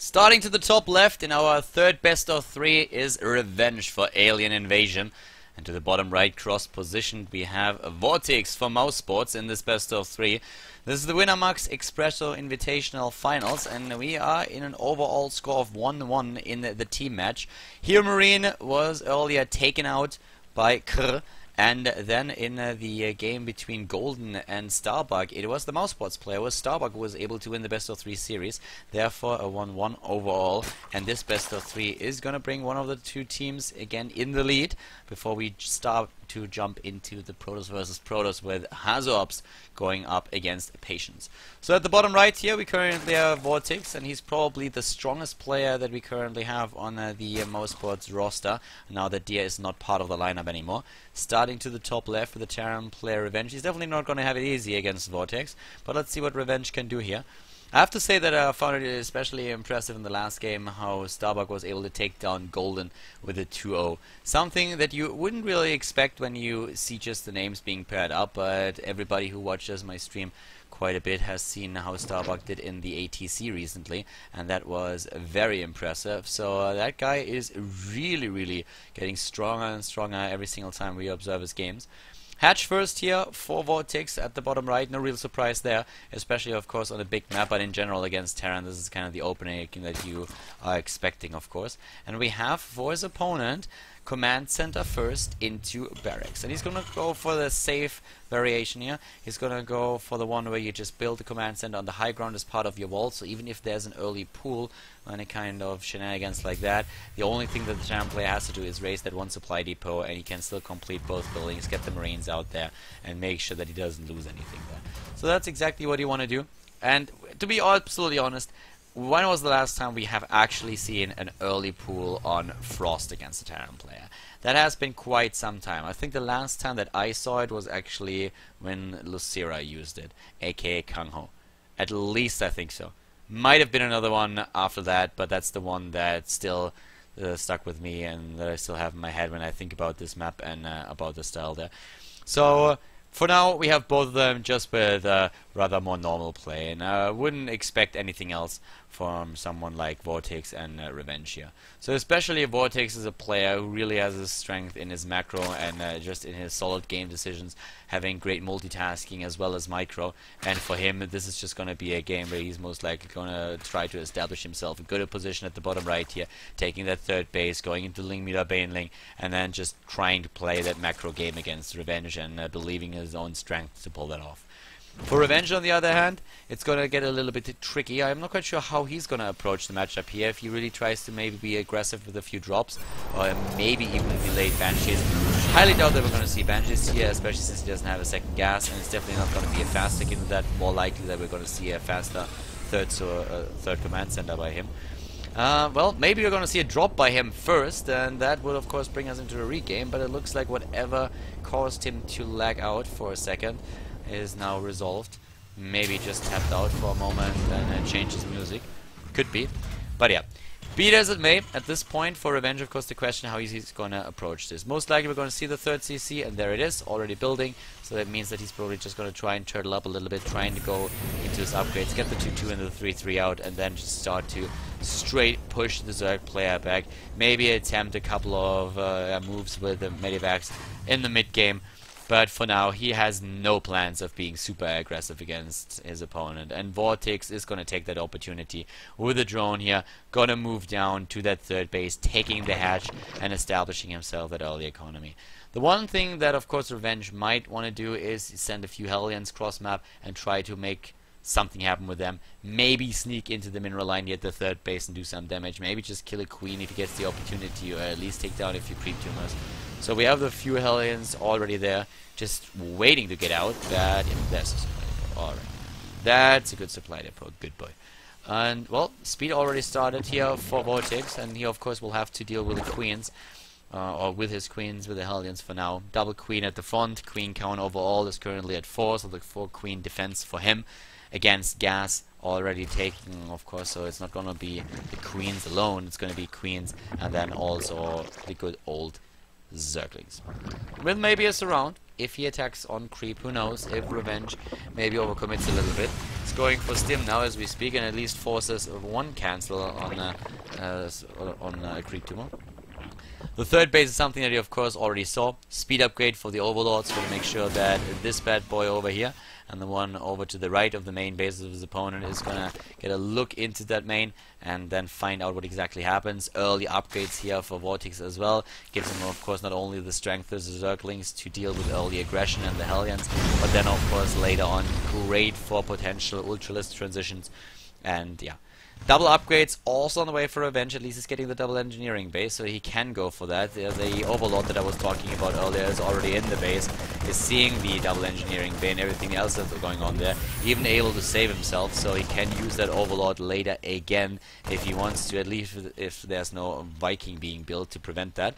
Starting to the top left in our third best of three is Revenge for Alien Invasion. And to the bottom right, cross positioned, we have Vortix for Mouse Sports in this best of three. This is the Winamax Espresso Invitational Finals, and we are in an overall score of 1-1 in the team match. Here Marine was earlier taken out by Krr. And then in the game between Golden and Starbug, it was the Mouse Sports player, was Starbug, who was able to win the best of three series. Therefore a 1-1 overall. And this best of three is going to bring one of the two teams again in the lead before we start to jump into the Protoss versus Protoss with Hazorps going up against Patience. So at the bottom right here we currently have Vortix, and he's probably the strongest player that we currently have on the Mouse Sports roster now that Dia is not part of the lineup anymore. Starting to the top left with the Terran player Revenge. He's definitely not going to have it easy against Vortix, but let's see what Revenge can do here. I have to say that I found it especially impressive in the last game how Starbug was able to take down Golden with a 2-0. Something that you wouldn't really expect when you see just the names being paired up, but everybody who watches my stream quite a bit has seen how Starbug did in the ATC recently, and that was very impressive. So that guy is really getting stronger and stronger every single time we observe his games. Hatch first here for Vortix at the bottom right, no real surprise there, especially of course on a big map, but in general against Terran this is kind of the opening that you are expecting, of course. And we have for his opponent Command Center first into Barracks, and he's gonna go for the safe variation here. He's gonna go for the one where you just build the Command Center on the high ground as part of your wall, so even if there's an early pool or any kind of shenanigans like that, the only thing that the Terran player has to do is raise that one supply depot, and he can still complete both buildings, get the Marines out there, and make sure that he doesn't lose anything there. So that's exactly what you want to do. And to be absolutely honest, when was the last time we have actually seen an early pool on Frost against a Terran player? That has been quite some time. I think the last time that I saw it was actually when Lucera used it, aka Kang Ho. At least I think so. Might have been another one after that, but that's the one that still stuck with me and that I still have in my head when I think about this map and about the style there. So for now, we have both of them just with rather more normal play, and I wouldn't expect anything else from someone like Vortix and Revenge here. So especially Vortix is a player who really has his strength in his macro and just in his solid game decisions, having great multitasking as well as micro, and for him this is just going to be a game where he's most likely going to try to establish himself a good position at the bottom right here, taking that third base, going into Ling Meter Baneling, and then just trying to play that macro game against Revenge and believing in his own strength to pull that off. For Revenge, on the other hand, it's going to get a little bit tricky. I'm not quite sure how he's going to approach the matchup here. If he really tries to maybe be aggressive with a few drops, or maybe even delayed Banshees. Highly doubt that we're going to see Banshees here, especially since he doesn't have a second gas, and it's definitely not going to be a fast stick into that. More likely that we're going to see a faster third command center by him. Well, maybe we're going to see a drop by him first, and that will of course bring us into a regame, but it looks like whatever caused him to lag out for a second is now resolved. Maybe just tapped out for a moment and changed his music. Could be. But yeah. Be it as it may, at this point for Revenge, of course, the question how he's going to approach this. Most likely we're going to see the third CC, and there it is, already building. So that means that he's probably just going to try and turtle up a little bit, trying to go into his upgrades, get the 2-2 and the 3-3 out, and then just start to straight push the Zerg player back. Maybe attempt a couple of moves with the Medivacs in the mid game. But for now, he has no plans of being super aggressive against his opponent. And Vortix is going to take that opportunity with a drone here. Going to move down to that third base, taking the hatch and establishing himself at early economy. The one thing that, of course, Revenge might want to do is send a few Hellions cross map and try to make something happen with them. Maybe sneak into the mineral line here at the third base and do some damage. Maybe just kill a queen if he gets the opportunity, or at least take down a few creep tumors. So we have the few Hellions already there, just waiting to get out. That's a supply depot. Alright. That's a good supply depot. Good boy. And, well, speed already started here for Vortix, and he, of course, will have to deal with the queens. Or with his queens, with the Hellions for now. Double queen at the front. Queen count overall is currently at 4, so the 4 queen defense for him. Against gas already taken, of course, so it's not going to be the queens alone. It's going to be queens, and then also the good old Zerglings. With maybe a surround, if he attacks on creep, who knows, if Revenge maybe overcommits a little bit. It's going for Stim now as we speak, and at least forces one cancel on Creep Tumor. The third base is something that you of course already saw. Speed upgrade for the Overlords to make sure that this bad boy over here and the one over to the right of the main base of his opponent is gonna get a look into that main and then find out what exactly happens. Early upgrades here for Vortix as well. Gives him of course not only the strength of the Zerglings to deal with early aggression and the Hellions, but then of course later on great for potential Ultralisk transitions. And yeah. Double upgrades also on the way for Revenge. At least he's getting the double engineering base, so he can go for that. The Overlord that I was talking about earlier is already in the base, is seeing the double engineering bay and everything else that's going on there, even able to save himself, so he can use that Overlord later again if he wants to, at least if there's no Viking being built to prevent that.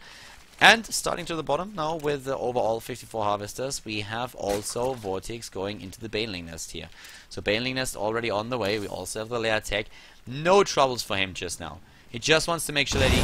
And starting to the bottom now with the overall 54 harvesters, we have also Vortix going into the Baneling Nest here. So Baneling Nest already on the way. We also have the lair tech. No troubles for him just now. He just wants to make sure that he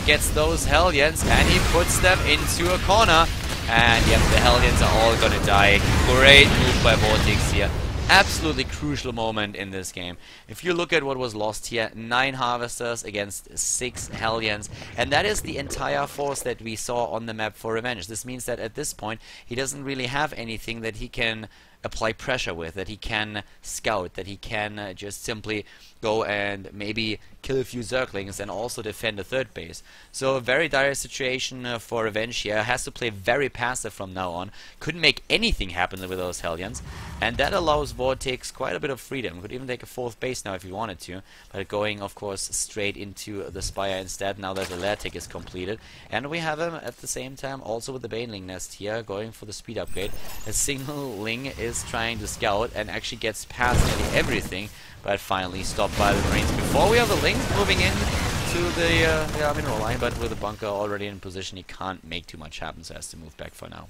gets those Hellions and he puts them into a corner. And yep, the Hellions are all gonna die. Great move by Vortix here. Absolutely crucial moment in this game. If you look at what was lost here, 9 harvesters against 6 Hellions, and that is the entire force that we saw on the map for Revenge. This means that at this point he doesn't really have anything that he can apply pressure with, that he can scout, that he can just simply go and maybe kill a few Zerglings and also defend a third base. So a very dire situation for Revenge here. Has to play very passive from now on. Couldn't make anything happen with those Hellions, and that allows Vortix quite a bit of freedom. Could even take a 4th base now if he wanted to, but going of course straight into the Spire instead now that the lair tech is completed. And we have him at the same time also with the Baneling Nest here going for the speed upgrade. A single Ling is trying to scout and actually gets past nearly everything, but finally stopped by the Marines before we have the Lings moving in to the mineral line. But with the bunker already in position, he can't make too much happen, so has to move back for now.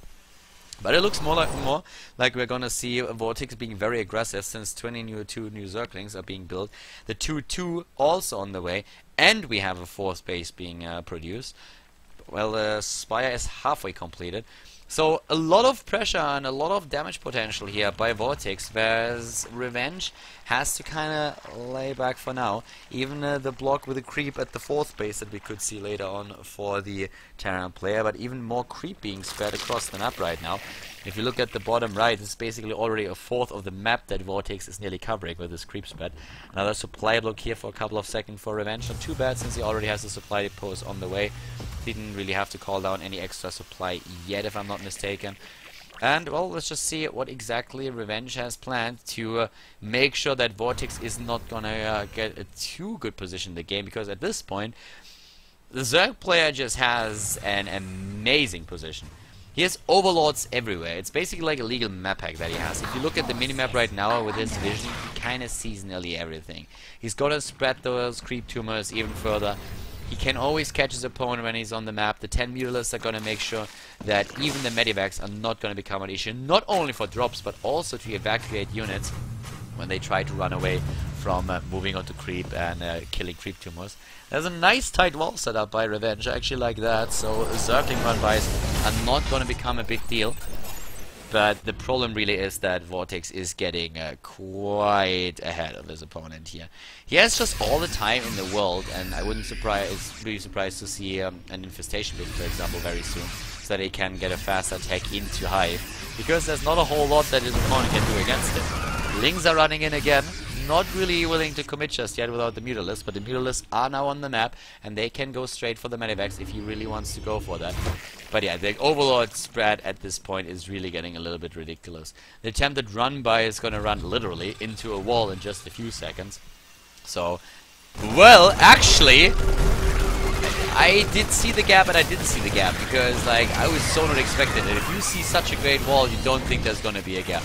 But it looks more like we're gonna see Vortix being very aggressive, since 2 new Zerglings are being built. The 2-2 also on the way, and we have a 4th base being produced. Well, the Spire is halfway completed. So a lot of pressure and a lot of damage potential here by Vortix, whereas Revenge has to kind of lay back for now. Even the block with the creep at the 4th base that we could see later on for the Terran player, but even more creep being spread across the map right now. If you look at the bottom right, it's basically already a 1/4 of the map that Vortix is nearly covering with this creep spread. Another supply block here for a couple of seconds for Revenge. Not too bad, since he already has a supply depot on the way. Didn't really have to call down any extra supply yet, if I'm not mistaken. And well, let's just see what exactly Revenge has planned to make sure that Vortix is not gonna get a too good position in the game, because at this point the Zerg player just has an amazing position. He has Overlords everywhere. It's basically like a legal map hack that he has. If you look at the minimap right now with his vision, he kind of sees nearly everything. He's gonna spread those creep tumors even further. He can always catch his opponent when he's on the map. The 10 mutalisks are going to make sure that even the medivacs are not going to become an issue, not only for drops but also to evacuate units when they try to run away from moving on to creep and killing creep tumors. There's a nice tight wall set up by Revenge. I actually like that, so Zergling run-bys are not going to become a big deal. But the problem really is that Vortix is getting quite ahead of his opponent here. He has just all the time in the world, and I wouldn't be surprised to see an infestation build, for example, very soon, so that he can get a fast attack into Hive, because there's not a whole lot that his opponent can do against him. Lings are running in again. Not really willing to commit just yet without the mutalisks, but the mutalisks are now on the map and they can go straight for the medivacs if he really wants to go for that. But yeah, the Overlord spread at this point is really getting a little bit ridiculous. The attempted run-by is going to run literally into a wall in just a few seconds. So, well, actually, I did see the gap, and I didn't see the gap, because like I was so not expecting it. If you see such a great wall, you don't think there's going to be a gap.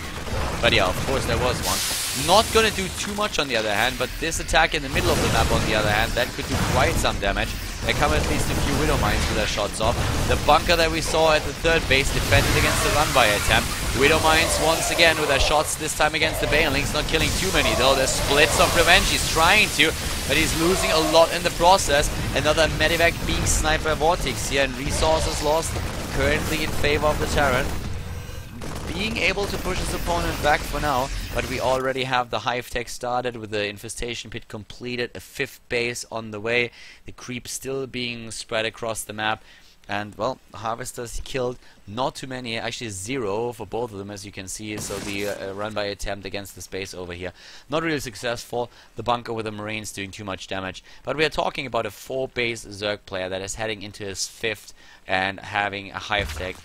But yeah, of course there was one. Not going to do too much on the other hand, but this attack in the middle of the map on the other hand, that could do quite some damage. There come at least a few Widow Mines with their shots off. The bunker that we saw at the 3rd base defended against the run-by attempt. Widow Mines once again with their shots, this time against the Banelings, not killing too many though. There's splits of Revenge, he's trying to, but he's losing a lot in the process. Another medivac being sniped by Vortix here, and resources lost currently in favor of the Terran. being able to push his opponent back for now, but we already have the hive tech started with the infestation pit completed, a 5th base on the way, the creep still being spread across the map. And, well, harvesters killed, not too many, actually 0 for both of them, as you can see. So the run-by attempt against the space over here, not really successful. The bunker with the Marines doing too much damage. But we are talking about a 4-base Zerg player that is heading into his 5th and having a hive tech.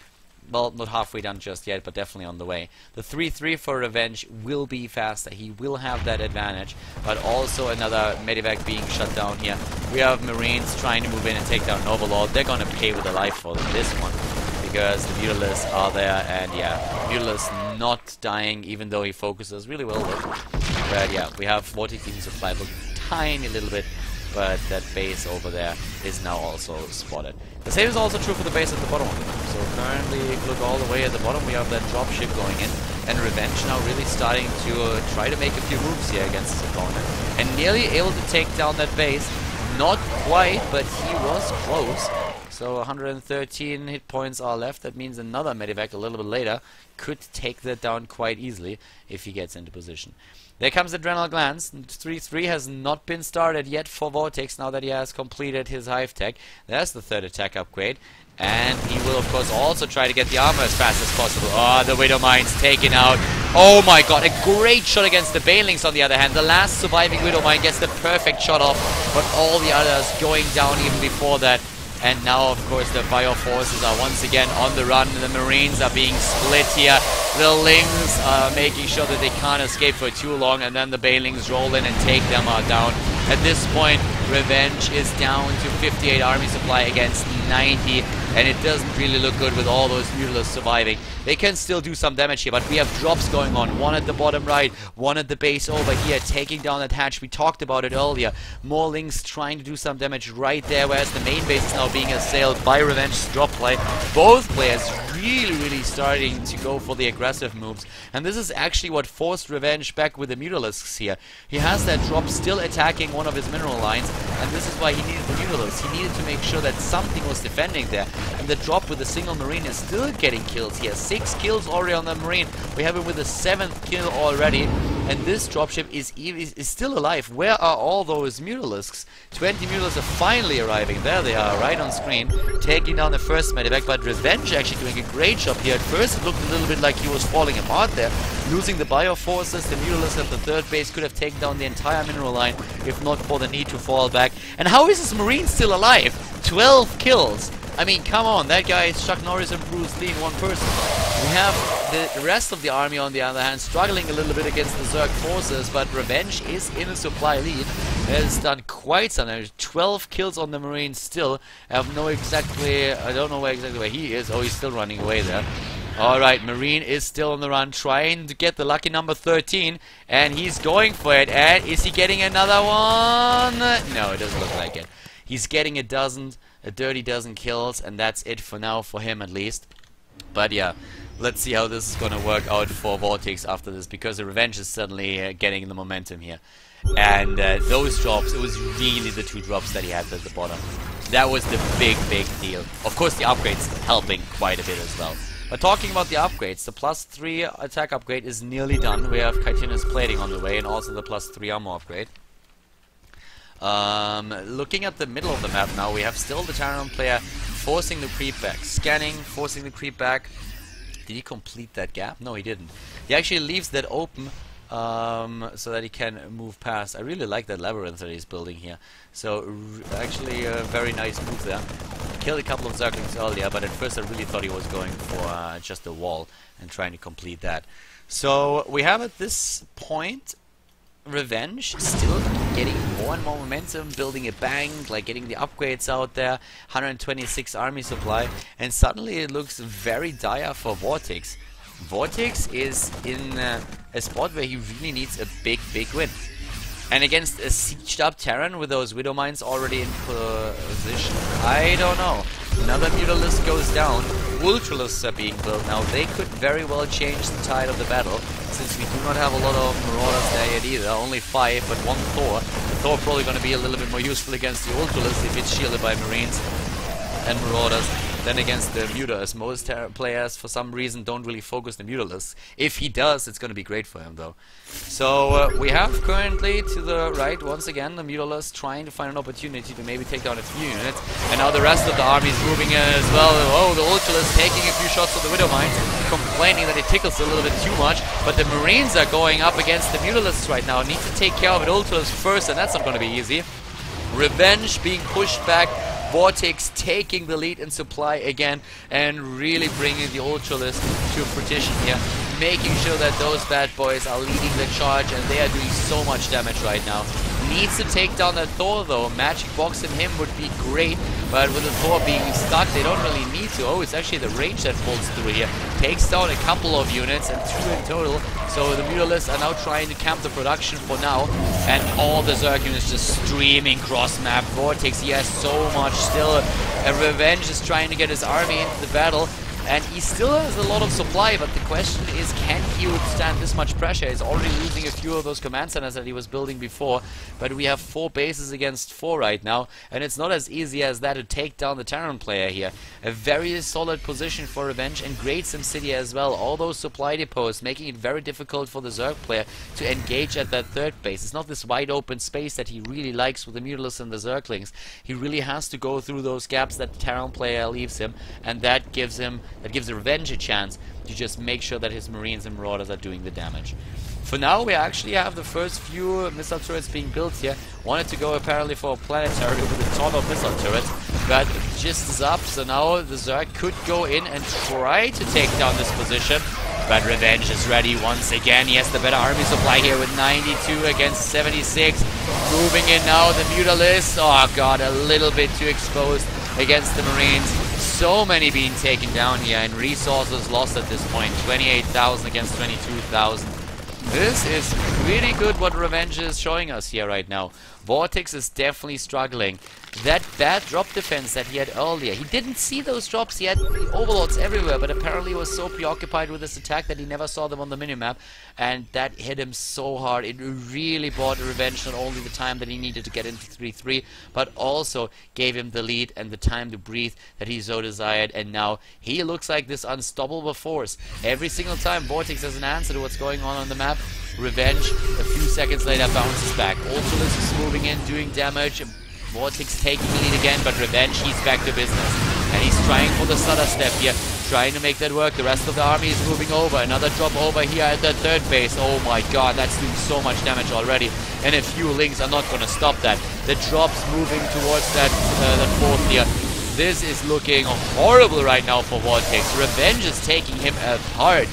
Well, not halfway done just yet, but definitely on the way. The 3-3 for Revenge will be faster. He will have that advantage, but also another Medivac being shut down here. We have Marines trying to move in and take down Overlord. They're going to pay with their life for this one, because the Mutalisks are there, and yeah, Mutalisk not dying, even though he focuses really well with. But yeah, we have Vortix even supplied a tiny little bit, but that base over there is now also spotted. The same is also true for the base at the bottom. So currently, if you look all the way at the bottom, we have that dropship going in, and Revenge now really starting to try to make a few moves here against his opponent, and nearly able to take down that base. Not quite, but he was close. So 113 hit points are left. That means another Medivac a little bit later could take that down quite easily if he gets into position. There comes Adrenal Glance. 3-3 has not been started yet for Vortix now that he has completed his hive tech. There's the 3rd attack upgrade. And he will, of course, also try to get the armor as fast as possible. Oh, the Widow Mine's taken out. Oh my god, a great shot against the Banelings on the other hand. The last surviving Widow Mine gets the perfect shot off, but all the others going down even before that. And now, of course, the Fire Forces are once again on the run. The Marines are being split here. The Lings are making sure that they can't escape for too long. And then the Banelings roll in and take them down. At this point, Revenge is down to 58 army supply against 90. And it doesn't really look good with all those Mutalisks surviving. They can still do some damage here, but we have drops going on. One at the bottom right, one at the base over here, taking down that hatch. We talked about it earlier. More Lings trying to do some damage right there, whereas the main base is now being assailed by Revenge's drop play. Both players really starting to go for the aggressive moves. And this is actually what forced Revenge back with the Mutalisks here. He has that drop still attacking one of his mineral lines, and this is why he needed the Mutalisks. He needed to make sure that something was defending there. And the drop with a single Marine is still getting kills here. 6 kills already on the Marine. We have him with a 7th kill already. And this dropship is still alive. Where are all those Mutalisks? 20 Mutalisks are finally arriving. There they are, right on screen. Taking down the first Medivac, but Revenge actually doing a great job here. At first it looked a little bit like he was falling apart there. Losing the Bioforces, the Mutalisks at the 3rd base could have taken down the entire mineral line, if not for the need to fall back. And how is this Marine still alive? 12 kills. I mean, come on, that guy is Chuck Norris and Bruce Lee in one person. We have the rest of the army, on the other hand, struggling a little bit against the Zerg forces, but Revenge is in a supply lead. Has done quite some damage. 12 kills on the Marines still. I don't know exactly where he is. Oh, he's still running away there. Alright, Marine is still on the run, trying to get the lucky number 13, and he's going for it. And is he getting another one? No, it doesn't look like it. He's getting a dirty dozen kills, and that's it for now, for him at least. But yeah, let's see how this is going to work out for Vortix after this, because the Revenge is suddenly getting the momentum here. And those drops, it was really the 2 drops that he had at the bottom. That was the big deal. Of course, the upgrades helping quite a bit as well. But talking about the upgrades, the +3 attack upgrade is nearly done. We have chitinous plating on the way, and also the +3 armor upgrade. Looking at the middle of the map now, we have still the Terran player forcing the creep back. Scanning, forcing the creep back. Did he complete that gap? No, he didn't. He actually leaves that open so that he can move past. I really like that labyrinth that he's building here. So, actually a very nice move there. Killed a couple of Zerglings earlier, but at first I really thought he was going for just a wall and trying to complete that. So, we have at this point Revenge still getting more and more momentum, building a bank, like getting the upgrades out there, 126 army supply, and suddenly it looks very dire for Vortix. Vortix is in a spot where he really needs a big win. And against a sieged up Terran with those Widow Mines already in position, I don't know. Another Mutalisk goes down. Ultralisks are being built now. They could very well change the tide of the battle, since we do not have a lot of Marauders there yet either. Only 5, but 1 Thor. The Thor probably going to be a little bit more useful against the Ultralisk if it's shielded by Marines and Marauders. than against the Mutas. Most players, for some reason, don't really focus the Mutalists. If he does, it's going to be great for him, though. So we have currently to the right, once again, the Mutalist trying to find an opportunity to maybe take down a few units. And now the rest of the army is moving in as well. Oh, the Ultralist taking a few shots with the Widow Mines, complaining that it tickles a little bit too much. But the Marines are going up against the Mutalists right now. Need to take care of it Ultralist first, and that's not going to be easy. Revenge being pushed back. Vortix taking the lead in supply again and really bringing the Ultralist to fruition here. Making sure that those bad boys are leading the charge, and they are doing so much damage right now. Needs to take down that Thor though. Magic box in him would be great, but with the Thor being stuck, they don't really need to. Oh, it's actually the range that pulls through here. Takes down a couple of units, and 2 in total. So the Mutalists are now trying to camp the production for now, and all the Zerg units just streaming cross-map. Vortix, he has so much still. Revenge is trying to get his army into the battle, and he still has a lot of supply, but the question is, can he withstand this much pressure? He's already losing a few of those command centers that he was building before, but we have 4 bases against 4 right now, and it's not as easy as that to take down the Terran player here. A very solid position for Revenge, and great SimCity as well. All those supply depots making it very difficult for the Zerg player to engage at that 3rd base. It's not this wide open space that he really likes with the Mutalists and the Zerglings. He really has to go through those gaps that the Terran player leaves him, and that gives the Revenge a chance to just make sure that his Marines and Marauders are doing the damage. For now, we actually have the first few missile turrets being built here. Wanted to go apparently for a planetary with a ton of missile turrets, but just is up, so now the Zerg could go in and try to take down this position. But Revenge is ready once again. He has the better army supply here with 92 against 76. Moving in now, the Mutalist. Oh god, a little bit too exposed against the Marines. So many being taken down here, and resources lost at this point. 28,000 against 22,000. This is pretty good what Revenge is showing us here right now. Vortix is definitely struggling. That bad drop defense that he had earlier, he didn't see those drops. He had the overlords everywhere, but apparently he was so preoccupied with this attack that he never saw them on the minimap, and that hit him so hard. It really bought Revenge not only the time that he needed to get into 3-3, but also gave him the lead and the time to breathe that he so desired, and now he looks like this unstoppable force. Every single time Vortix has an answer to what's going on the map, Revenge a few seconds later bounces back. Ultralist is moving in, doing damage. Vortix taking the lead again, but Revenge, he's back to business. And he's trying for the stutter step here, trying to make that work. The rest of the army is moving over. Another drop over here at the 3rd base. Oh my god, that's doing so much damage already. And a few links are not going to stop that. The drops moving towards that 4th here. This is looking horrible right now for Vortix. Revenge is taking him apart.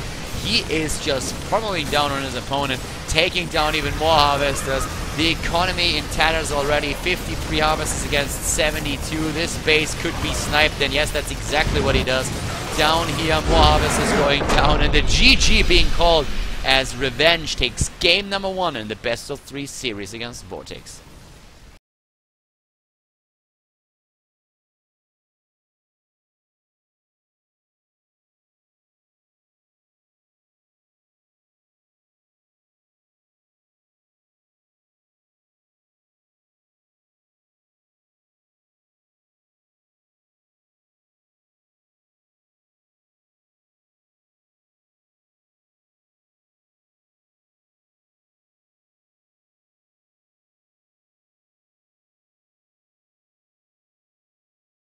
He is just pummeling down on his opponent, taking down even more harvesters. The economy in tatters already. 53 harvesters against 72. This base could be sniped, and yes, that's exactly what he does. Down here, more harvesters going down, and the GG being called as Revenge takes game number 1 in the best of 3 series against Vortix.